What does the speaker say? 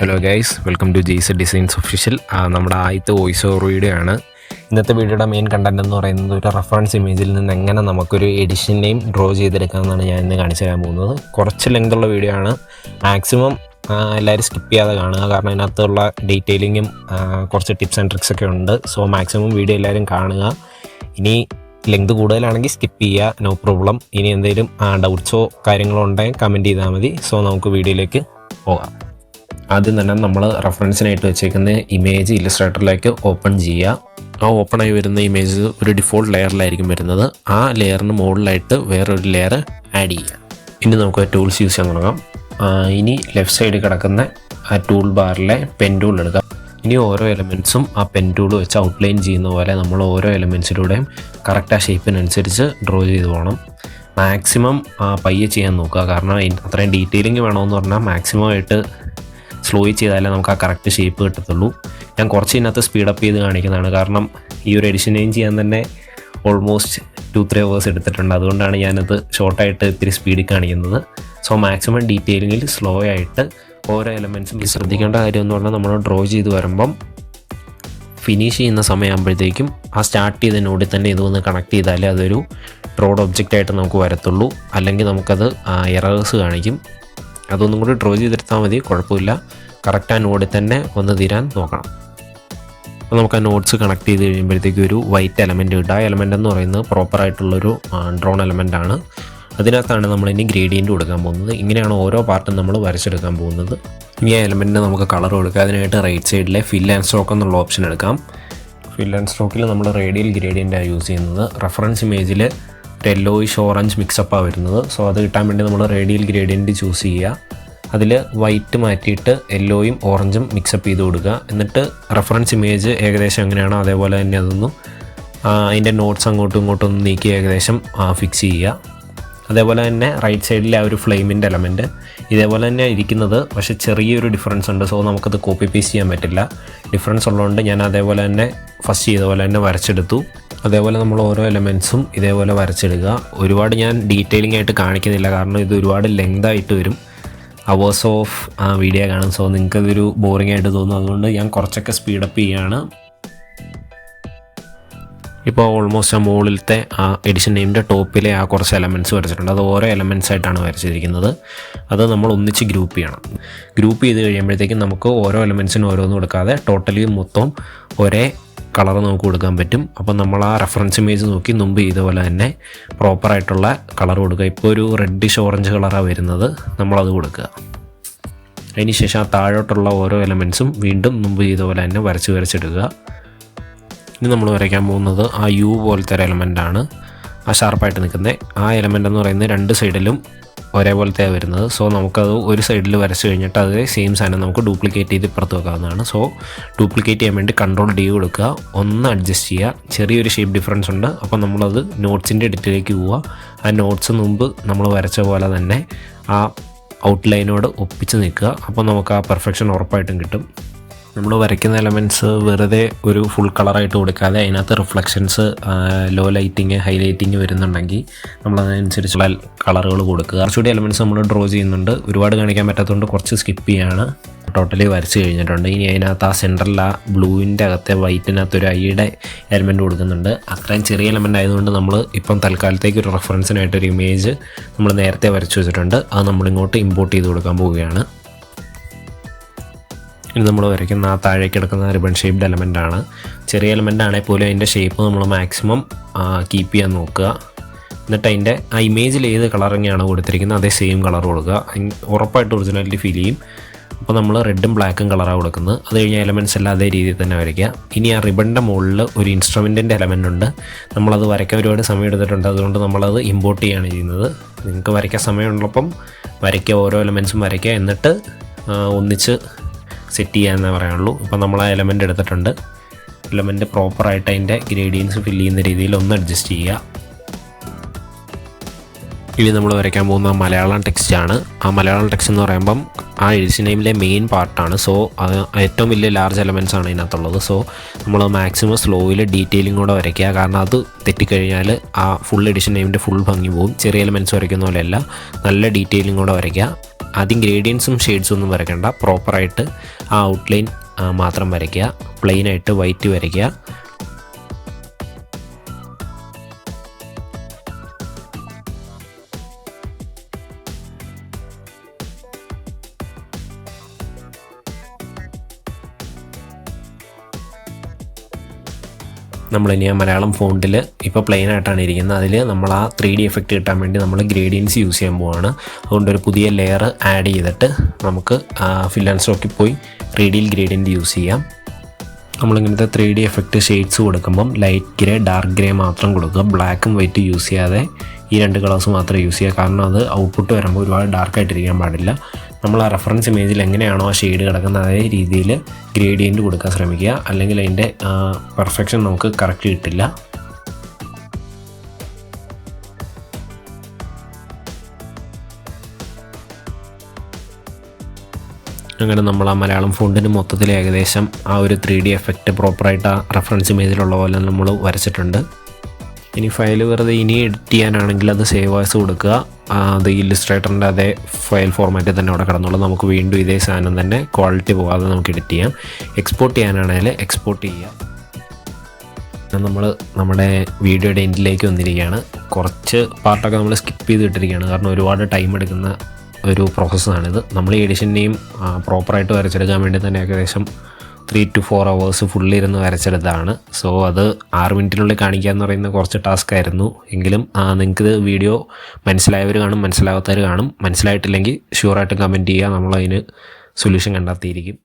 Hello guys, welcome to Jay's designs official. നമ്മുടെ ആദ്യത്തെ voice over video ആണ്. ഇന്നത്തെ വീഡിയോയുടെ മെയിൻ കണ്ടന്റ് എന്ന് പറയുന്നത് ഒരു റെഫറൻസ് ഇമേജിൽ നിന്ന് എങ്ങനെ നമുക്കൊരു എഡിഷൻ നെയിം ഡ്രോ ചെയ്തെടുക്കാമെന്നാണ് ഞാൻ ഇന്ന് കാണിച്ചു തരാൻ പോകുന്നത്. കുറച്ച് ലെങ്ത് ഉള്ള വീഡിയോ ആണ്. മാക്സിമം എല്ലാവരും സ്കിപ്പ് ചെയ്യാതെ കാണുക, കാരണം അതിനകത്തുള്ള ഡീറ്റെയിലിങ്ങും കുറച്ച് ടിപ്സ് ആൻഡ് ട്രിക്സ് ഒക്കെ ഉണ്ട്. സോ മാക്സിമം വീഡിയോ എല്ലാവരും കാണുക. ഇനി ലെങ്ത് കൂടുതലാണെങ്കിൽ സ്കിപ്പ് ചെയ്യുക, നോ പ്രോബ്ലം. ഇനി എന്തെങ്കിലും ഡൗട്ട്സോ കാര്യങ്ങളോ ഉണ്ടെങ്കിൽ കമൻറ്റ് ചെയ്താൽ മതി. സോ നമുക്ക് വീഡിയോയിലേക്ക് പോകാം. ആദ്യം തന്നെ നമ്മൾ റെഫറൻസിനായിട്ട് വെച്ചേക്കുന്ന ഇമേജ് ഇല്ലസ്ട്രേറ്ററിലേക്ക് ഓപ്പൺ ചെയ്യുക. ആ ഓപ്പണായി വരുന്ന ഇമേജ് ഒരു ഡിഫോൾട്ട് ലെയറിലായിരിക്കും വരുന്നത്. ആ ലെയറിന് മുകളിലായിട്ട് വേറൊരു ലെയർ ആഡ് ചെയ്യുക. ഇനി നമുക്ക് ടൂൾസ് യൂസ് ചെയ്യാൻ തുടങ്ങാം. ഇനി ലെഫ്റ്റ് സൈഡിൽ കിടക്കുന്ന ആ ടൂൾ ബാറിലെ പെൻ ടൂൾ എടുക്കാം. ഇനി ഓരോ എലമെൻറ്റ്സും ആ പെൻ ടൂൾ വെച്ച് ഔട്ട്ലൈൻ ചെയ്യുന്ന പോലെ നമ്മൾ ഓരോ എലമെൻറ്റ്സിലൂടെയും കറക്റ്റ് ആ ഷേപ്പിനനുസരിച്ച് ഡ്രോ ചെയ്ത് പോകണം. മാക്സിമം പയ്യെ ചെയ്യാൻ നോക്കുക, കാരണം അത്രയും ഡീറ്റെയിലിംഗ് വേണമെന്ന് പറഞ്ഞാൽ മാക്സിമം ആയിട്ട് സ്ലോ ചെയ്താലേ നമുക്ക് ആ കറക്റ്റ് ഷേപ്പ് കിട്ടത്തുള്ളൂ. ഞാൻ കുറച്ച് ഇതിനകത്ത് സ്പീഡപ്പ് ചെയ്ത് കാണിക്കുന്നതാണ്, കാരണം ഈ ഒരു എഡിഷൻ നെയിം ചെയ്യാൻ തന്നെ ഓൾമോസ്റ്റ് 2-3 hours എടുത്തിട്ടുണ്ട്. അതുകൊണ്ടാണ് ഞാനത് ഷോർട്ടായിട്ട് ഇത്തിരി സ്പീഡിൽ കാണിക്കുന്നത്. സോ മാക്സിമം ഡീറ്റെയിലിങ്ങിൽ സ്ലോ ആയിട്ട് ഓരോ എലമെൻറ്റ്സും ശ്രദ്ധിക്കേണ്ട കാര്യം എന്ന് പറഞ്ഞാൽ നമ്മൾ ഡ്രോ ചെയ്ത് വരുമ്പം ഫിനിഷ് ചെയ്യുന്ന സമയമാകുമ്പോഴത്തേക്കും ആ സ്റ്റാർട്ട് ചെയ്ത നോഡിൽ തന്നെ ഇതൊന്ന് കണക്ട് ചെയ്താലേ അതൊരു ഡ്രോഡ് ഒബ്ജക്റ്റായിട്ട് നമുക്ക് വരത്തുള്ളൂ. അല്ലെങ്കിൽ നമുക്കത് എറേഴ്സ് കാണിക്കും. അതൊന്നും കൂടി ഡ്രോ ചെയ്തെടുത്താൽ മതി, കുഴപ്പമില്ല. കറക്റ്റ് ആ നോഡിൽ തന്നെ ഒന്ന് തീരാൻ നോക്കണം. അപ്പോൾ നമുക്ക് ആ നോട്ട്സ് കണക്ട് ചെയ്ത് കഴിയുമ്പോഴത്തേക്കും ഒരു വൈറ്റ് എലമെൻറ്റ് കിട്ടുക. ആ എലമെൻ്റ് എന്ന് പറയുന്നത് പ്രോപ്പറായിട്ടുള്ളൊരു ഡ്രോൺ എലമെൻ്റാണ്. അതിനകത്താണ് നമ്മളിനി ഗ്രേഡിയൻറ്റ് കൊടുക്കാൻ പോകുന്നത്. ഇങ്ങനെയാണ് ഓരോ പാർട്ടും നമ്മൾ വരച്ചെടുക്കാൻ പോകുന്നത്. ഇനി ആ എലമെൻറ്റിന് നമുക്ക് കളർ കൊടുക്കുക. അതിനായിട്ട് റൈറ്റ് സൈഡിലെ ഫിൽ ആൻഡ് സ്ട്രോക്ക് എന്നുള്ള ഓപ്ഷൻ എടുക്കാം. ഫിൽ ആൻഡ് സ്ട്രോക്കിൽ നമ്മൾ റേഡിയൽ ഗ്രേഡിയൻ്റാണ് യൂസ് ചെയ്യുന്നത്. റെഫറൻസ് ഇമേജിൽ യെല്ലോയിഷ് ഓറഞ്ച് മിക്സപ്പാണ് വരുന്നത്. സോ അത് കിട്ടാൻ വേണ്ടി നമ്മൾ റേഡിയൽ ഗ്രേഡിയൻറ്റ് ചൂസ് ചെയ്യുക. അതിൽ വൈറ്റ് മാറ്റിയിട്ട് യെല്ലോയും ഓറഞ്ചും മിക്സപ്പ് ചെയ്ത് കൊടുക്കുക. എന്നിട്ട് റെഫറൻസ് ഇമേജ് ഏകദേശം എങ്ങനെയാണോ അതേപോലെ തന്നെ അതൊന്നും അതിൻ്റെ നോട്ട്സ് അങ്ങോട്ടും ഇങ്ങോട്ടും ഒന്ന് നീക്കി ഏകദേശം ഫിക്സ് ചെയ്യുക. അതേപോലെ തന്നെ റൈറ്റ് സൈഡിലെ ആ ഒരു ഫ്ലെയിമിൻ്റെ എലമെൻറ്റ് ഇതേപോലെ തന്നെ ഇരിക്കുന്നത്, പക്ഷേ ചെറിയൊരു ഡിഫറൻസ് ഉണ്ട്. സോ നമുക്കത് കോപ്പി പേസ്റ്റ് ചെയ്യാൻ പറ്റില്ല. ഡിഫറൻസ് ഉള്ളതുകൊണ്ട് ഞാൻ അതേപോലെ തന്നെ ഫസ്റ്റ് ചെയ്ത പോലെ തന്നെ വരച്ചെടുത്തു. അതേപോലെ നമ്മൾ ഓരോ എലമെൻറ്റ്സും ഇതേപോലെ വരച്ചെടുക്കുക. ഒരുപാട് ഞാൻ ഡീറ്റെയിലിംഗ് ആയിട്ട് കാണിക്കുന്നില്ല, കാരണം ഇത് ഒരുപാട് ലെങ്തായിട്ട് വരും. അവേഴ്സ് ഓഫ് വീഡിയോ കാണും. സോ നിങ്ങൾക്കതൊരു ബോറിംഗ് ആയിട്ട് തോന്നും. അതുകൊണ്ട് ഞാൻ കുറച്ചൊക്കെ സ്പീഡപ്പ് ചെയ്യുകയാണ്. ഇപ്പോൾ ഓൾമോസ്റ്റ് ആ മുകളിലത്തെ ആ എഡിഷൻ നെയിമിൻ്റെ ടോപ്പിലെ ആ കുറച്ച് എലമെൻറ്റ്സ് വരച്ചിട്ടുണ്ട്. അത് ഓരോ എലമെൻറ്റ്സ് ആയിട്ടാണ് വരച്ചിരിക്കുന്നത്. അത് നമ്മൾ ഒന്നിച്ച് ഗ്രൂപ്പ് ചെയ്യണം. ഗ്രൂപ്പ് ചെയ്ത് കഴിയുമ്പോഴത്തേക്കും നമുക്ക് ഓരോ എലമെൻറ്റ്സിനും ഓരോന്നും കൊടുക്കാതെ ടോട്ടലി മൊത്തം ഒരേ കളർ നമുക്ക് കൊടുക്കാൻ പറ്റും. അപ്പം നമ്മൾ ആ റെഫറൻസ് ഇമേജ് നോക്കി മുമ്പ് ഇതുപോലെ തന്നെ പ്രോപ്പറായിട്ടുള്ള കളർ കൊടുക്കുക. ഇപ്പോൾ ഒരു റെഡിഷ് ഓറഞ്ച് കളറാണ് വരുന്നത്, നമ്മളത് കൊടുക്കുക. അതിന് ശേഷം ആ താഴോട്ടുള്ള ഓരോ എലമെൻറ്റ്സും വീണ്ടും മുമ്പ് ഇതുപോലെ തന്നെ വരച്ചെടുക്കുക. ഇനി നമ്മൾ വരയ്ക്കാൻ പോകുന്നത് ആ യു പോലത്തെ ഒരു എലമെൻ്റാണ്, ആ ഷാർപ്പായിട്ട് നിൽക്കുന്നത്. ആ എലമെൻ്റ് എന്ന് പറയുന്നത് രണ്ട് സൈഡിലും ഒരേപോലത്തെയാണ് വരുന്നത്. സോ നമുക്കത് ഒരു സൈഡിൽ വരച്ച് കഴിഞ്ഞിട്ട് അതേ സെയിം സാധനം നമുക്ക് ഡ്യൂപ്ലിക്കേറ്റ് ചെയ്ത് ഇപ്പുറത്ത് വെക്കാവുന്നതാണ്. സോ ഡ്യൂപ്ലിക്കേറ്റ് ചെയ്യാൻ വേണ്ടി Ctrl+D കൊടുക്കുക, ഒന്ന് അഡ്ജസ്റ്റ് ചെയ്യുക. ചെറിയൊരു ഷേപ്പ് ഡിഫറൻസ് ഉണ്ട്. അപ്പോൾ നമ്മളത് നോട്ട്സിൻ്റെ എഡിറ്റിലേക്ക് പോവുക. ആ നോട്ട്സ് മുമ്പ് നമ്മൾ വരച്ച പോലെ തന്നെ ആ ഔട്ട്ലൈനോട് ഒപ്പിച്ച് നിൽക്കുക. അപ്പോൾ നമുക്ക് ആ പെർഫെക്ഷൻ ഉറപ്പായിട്ടും കിട്ടും. നമ്മൾ വരയ്ക്കുന്ന എലമെൻറ്റ്സ് വെറുതെ ഒരു ഫുൾ കളറായിട്ട് കൊടുക്കാതെ അതിനകത്ത് reflections, low lighting, high lighting വരുന്നുണ്ടെങ്കിൽ നമ്മളതനുസരിച്ചുള്ള കളറുകൾ കൊടുക്കുക. കുറച്ചുകൂടി എലമെൻറ്റ്സ് നമ്മൾ ഡ്രോ ചെയ്യുന്നുണ്ട്. ഒരുപാട് കാണിക്കാൻ പറ്റാത്തതുകൊണ്ട് കുറച്ച് സ്കിപ്പ് ചെയ്യാണ്. ടോട്ടലി വരച്ച് കഴിഞ്ഞിട്ടുണ്ട്. ഇനി അതിനകത്ത് ആ സെൻറ്ററിൽ ആ ബ്ലൂവിൻ്റെ അകത്തെ വൈറ്റിനകത്ത് ഒരു ഐയുടെ എലമെൻറ്റ് കൊടുക്കുന്നുണ്ട്. അത്രയും ചെറിയ എലമെൻ്റ് ആയതുകൊണ്ട് നമ്മൾ ഇപ്പം തൽക്കാലത്തേക്ക് ഒരു റെഫറൻസിനായിട്ടൊരു ഇമേജ് നമ്മൾ നേരത്തെ വരച്ച് വെച്ചിട്ടുണ്ട്. അത് നമ്മളിങ്ങോട്ട് ഇമ്പോർട്ട് ചെയ്ത് കൊടുക്കാൻ പോവുകയാണ്. ഇനി നമ്മൾ വരയ്ക്കുന്ന ആ താഴേക്ക് കിടക്കുന്ന റിബൺ ഷേപ്ഡ് എലമെൻ്റാണ്. ചെറിയ എലമെൻ്റ് ആണെങ്കിൽ പോലും അതിൻ്റെ ഷേപ്പ് നമ്മൾ മാക്സിമം കീപ്പ് ചെയ്യാൻ നോക്കുക. എന്നിട്ട് അതിൻ്റെ ആ ഇമേജിൽ ഏത് കളറിങ്ങാണ് കൊടുത്തിരിക്കുന്നത് അതേ സെയിം കളർ കൊടുക്കുക. ഉറപ്പായിട്ട് ഒറിജിനാലിറ്റി ഫീൽ ചെയ്യും. അപ്പോൾ നമ്മൾ റെഡും ബ്ലാക്കും കളറാണ് കൊടുക്കുന്നത്. അത് കഴിഞ്ഞാൽ എലമെൻറ്റ്സ് എല്ലാം അതേ രീതിയിൽ തന്നെ വരയ്ക്കുക. ഇനി ആ റിബണിൻ്റെ മുകളിൽ ഒരു ഇൻസ്ട്രുമെൻറ്റിൻ്റെ എലമെൻ്റ് ഉണ്ട്. നമ്മളത് വരയ്ക്കാൻ ഒരുപാട് സമയം എടുത്തിട്ടുണ്ട്. അതുകൊണ്ട് നമ്മളത് ഇമ്പോർട്ട് ചെയ്യുകയാണ് ചെയ്യുന്നത്. നിങ്ങൾക്ക് വരയ്ക്കാൻ സമയമുള്ളപ്പം വരയ്ക്കുക, ഓരോ എലമെൻറ്റ്സും വരയ്ക്കുക. എന്നിട്ട് ഒന്നിച്ച് സെറ്റ് ചെയ്യാമെന്നേ പറയാനുള്ളൂ. ഇപ്പോൾ നമ്മൾ ആ എലമെൻ്റ് എടുത്തിട്ടുണ്ട്. എലമെൻ്റ് പ്രോപ്പറായിട്ട് അതിൻ്റെ ഗ്രേഡിയൻസ് ഫില്ല് ചെയ്യുന്ന രീതിയിൽ ഒന്ന് അഡ്ജസ്റ്റ് ചെയ്യുക. ഇനി നമ്മൾ വരയ്ക്കാൻ പോകുന്ന മലയാളം ടെക്സ്റ്റാണ്. ആ മലയാളം ടെക്സ്റ്റ് എന്ന് പറയുമ്പം ആ എഡിഷൻ നെയിമിലെ മെയിൻ പാർട്ടാണ്. സോ അത് ഏറ്റവും വലിയ ലാർജ് എലമെൻറ്റ്സ് ആണ് ഇതിനകത്തുള്ളത്. സോ നമ്മൾ മാക്സിമം സ്ലോയിൽ ഡീറ്റെയിലിങ്ങോടെ വരയ്ക്കുക, കാരണം അത് തെറ്റിക്കഴിഞ്ഞാൽ ആ ഫുൾ എഡിഷൻ നെയിമിൻ്റെ ഫുൾ ഭംഗി പോകും. ചെറിയ എലമെൻറ്റ്സ് വരയ്ക്കുന്ന പോലെയല്ല, നല്ല ഡീറ്റെയിലിങ്ങോടെ വരയ്ക്കുക. ആദ്യം ഗ്രേഡിയൻസും ഷെയ്ഡ്സും ഒന്നും വരയ്ക്കണ്ട, പ്രോപ്പറായിട്ട് ആ ഔട്ട്ലൈൻ മാത്രം വരയ്ക്കുക. പ്ലെയിനായിട്ട് വൈറ്റ് വരയ്ക്കുക. നമ്മളിനി ആ മലയാളം ഫോണ്ടിൽ ഇപ്പോൾ പ്ലെയിൻ ആയിട്ടാണ് ഇരിക്കുന്നത്, അതിൽ നമ്മൾ ആ 3D എഫക്റ്റ് കിട്ടാൻ വേണ്ടി നമ്മൾ ഗ്രേഡിയൻസ് യൂസ് ചെയ്യാൻ പോവുകയാണ്. അതുകൊണ്ട് ഒരു പുതിയ ലെയർ ആഡ് ചെയ്തിട്ട് നമുക്ക് ഫിൽ ആൻഡ് സ്റ്റോക്കിൽ പോയി 3Dയിൽ ഗ്രേഡിയൻറ്റ് യൂസ് ചെയ്യാം. നമ്മളിങ്ങനത്തെ 3D എഫക്റ്റ് ഷെയ്ഡ്സ് കൊടുക്കുമ്പം ലൈറ്റ് ഗ്രേ, ഡാർക്ക് ഗ്രേ മാത്രം കൊടുക്കുക. ബ്ലാക്കും വൈറ്റ് യൂസ് ചെയ്യാതെ ഈ 2 കളേഴ്സ് മാത്രമേ യൂസ് ചെയ്യുക. കാരണം അത് ഔട്ട്പുട്ട് വരുമ്പോൾ ഒരുപാട് ഡാർക്കായിട്ടിരിക്കാൻ പാടില്ല. നമ്മൾ ആ റെഫറൻസ് ഇമേജിൽ എങ്ങനെയാണോ ആ ഷെയ്ഡ് കിടക്കുന്നത് അതേ രീതിയിൽ ഗ്രേഡിയൻറ്റ് കൊടുക്കാൻ ശ്രമിക്കുക. അല്ലെങ്കിൽ അതിൻ്റെ പെർഫെക്ഷൻ നമുക്ക് കറക്റ്റ് കിട്ടില്ല. അങ്ങനെ നമ്മൾ ആ മലയാളം ഫോണ്ടിന് മൊത്തത്തിൽ ഏകദേശം ആ ഒരു 3D എഫക്റ്റ് പ്രോപ്പറായിട്ട് ആ റെഫറൻസ് ഇമേജിലുള്ള പോലെ നമ്മൾ വരച്ചിട്ടുണ്ട്. ഇനി ഫയൽ വെറുതെ ഇനി എഡിറ്റ് ചെയ്യാനാണെങ്കിൽ അത് സേവ് ആസ് കൊടുക്കുക. അത് ഇല്ലുസ്ട്രേറ്ററിൻ്റെ അതേ ഫയൽ ഫോർമാറ്റിൽ തന്നെ അവിടെ കിടന്നുള്ളൂ. നമുക്ക് വീണ്ടും ഇതേ സാധനം തന്നെ ക്വാളിറ്റി പോകാതെ നമുക്ക് എഡിറ്റ് ചെയ്യാം. എക്സ്പോർട്ട് ചെയ്യാനാണെങ്കിൽ എക്സ്പോർട്ട് ചെയ്യുക. നമ്മൾ നമ്മുടെ വീഡിയോയുടെ എൻഡിലേക്ക് വന്നിരിക്കുകയാണ്. കുറച്ച് പാർട്ടൊക്കെ നമ്മൾ സ്കിപ്പ് ചെയ്തിട്ടിരിക്കുകയാണ്, കാരണം ഒരുപാട് ടൈം എടുക്കുന്ന ഒരു പ്രോസസ്സാണിത്. നമ്മൾ ഈ എഡിഷൻ്റെയും പ്രോപ്പറായിട്ട് വരച്ചെടുക്കാൻ വേണ്ടി തന്നെ ഏകദേശം 3 to 4 hours ഫുള്ളിരുന്ന് വരച്ചെടുത്താണ്. സോ അത് 6 മിനിറ്റിനുള്ളിൽ കാണിക്കുക എന്ന് പറയുന്ന കുറച്ച് ടാസ്ക് ആയിരുന്നു. എങ്കിലും നിങ്ങൾക്കിത് വീഡിയോ മനസ്സിലായവർ കാണും, മനസ്സിലാകാത്തവർ കാണും. മനസ്സിലായിട്ടില്ലെങ്കിൽ ഷുവറായിട്ടും കമൻറ്റ് ചെയ്യുക, നമ്മളതിന് സൊല്യൂഷൻ കണ്ടെത്തിയിരിക്കും.